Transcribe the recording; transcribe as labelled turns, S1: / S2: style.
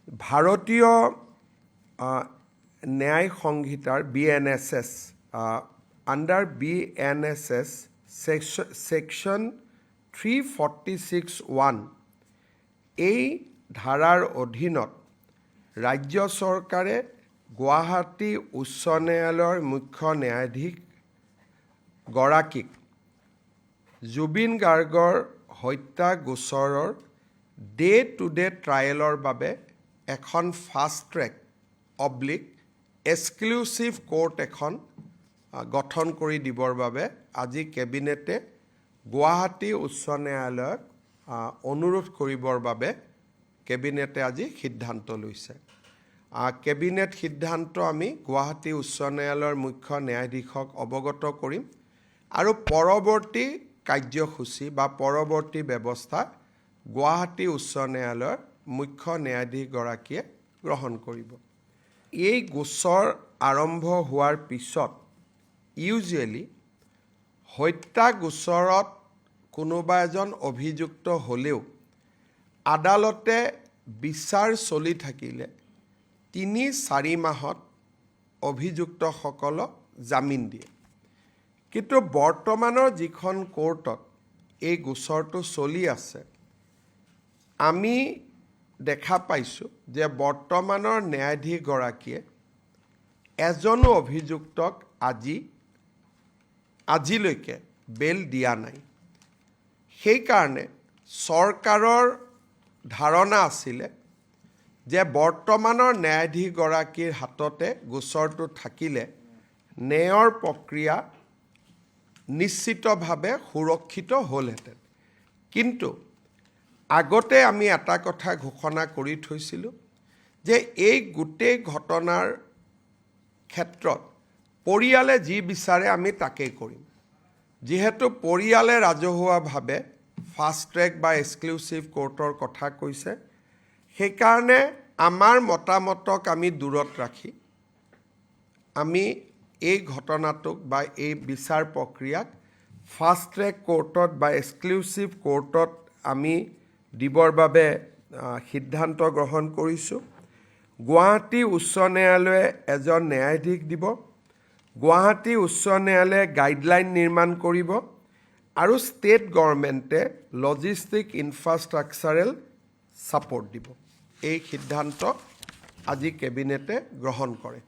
S1: ভাৰতীয় ন্যায় সংহিতাৰ BNSS under BNSS section 346(1) এই ধাৰাৰ অধীনত ৰাজ্য চৰকাৰে গুৱাহাটী উচ্চ ন্যায়ালয়ৰ মুখ্য ন্যায়াধীশ গৰাকীক জুবিন গাৰ্গৰ হত্যা গোচৰৰ ডে টু ডে ট্ৰায়েলৰ বাবে এখন ফাষ্ট ট্ৰেক এক্সক্লুচিভ কোৰ্ট এখন গঠন কৰি দিবৰ বাবে আজি কেবিনেটে গুৱাহাটী উচ্চ ন্যায়ালয়ক অনুৰোধ কৰিবৰ বাবে কেবিনেটে আজি সিদ্ধান্ত লৈছে। কেবিনেট সিদ্ধান্ত আমি গুৱাহাটী উচ্চ ন্যায়ালয়ৰ মুখ্য ন্যায়াধীশক অৱগত কৰিম আৰু পৰৱৰ্তী কাৰ্যসূচী বা পৰৱৰ্তী ব্যৱস্থা গুৱাহাটী উচ্চ ন্যায়ালয়ৰ মুখ্য ন্যায়াধীশগৰাকীয়ে গ্ৰহণ কৰিব। এই গোচৰ আৰম্ভ হোৱাৰ পিছত ইউজুৱেলি হত্যা গোচৰত কোনোবা এজন অভিযুক্ত হ'লেও আদালতে বিচাৰ চলি থাকিলে ৩-৪ মাহত অভিযুক্তসকলক জামিন দিয়ে। কিন্তু বৰ্তমানৰ যিখন কোৰ্টত এই গোচৰটো চলি আছে, আমি দেখা পাইছোঁ যে বৰ্তমানৰ ন্যায়াধীশগৰাকীয়ে এজনো অভিযুক্তক আজিলৈকে বেল দিয়া নাই। সেইকাৰণে চৰকাৰৰ ধাৰণা আছিলে যে বৰ্তমানৰ ন্যায়াধীশগৰাকীৰ হাততে গোচৰটো থাকিলে ন্যায়ৰ প্ৰক্ৰিয়া নিশ্চিতভাৱে সুৰক্ষিত হ'লহেঁতেন। কিন্তু আগতে আমি এটা কথা ঘোষণা কৰি থৈছিলোঁ যে এই গোটেই ঘটনাৰ ক্ষেত্ৰত পৰিয়ালে যি বিচাৰে আমি তাকেই কৰিম। যিহেতু পৰিয়ালে ৰাজহুৱাভাৱে ফাষ্ট ট্ৰেক বা এক্সক্লুচিভ কোৰ্টৰ কথা কৈছে, সেইকাৰণে আমাৰ মতামতক আমি দূৰত ৰাখি আমি এই ঘটনাটোক বা এই বিচাৰ প্ৰক্ৰিয়াক ফাষ্ট ট্ৰেক কোৰ্টত বা এক্সক্লুচিভ কোৰ্টত আমি দিবৰ বাবে সিদ্ধান্ত গ্ৰহণ কৰিছোঁ। গুৱাহাটী উচ্চ ন্যায়ালয়ে এজন ন্যায়াধীশ দিব, গুৱাহাটী উচ্চ ন্যায়ালয়ে গাইডলাইন নিৰ্মাণ কৰিব আৰু ষ্টেট গভৰ্ণমেণ্টে লজিষ্টিক ইনফ্ৰাষ্ট্ৰাকচাৰেল ছাপোৰ্ট দিব। এই সিদ্ধান্ত আজি কেবিনেটে গ্ৰহণ কৰে।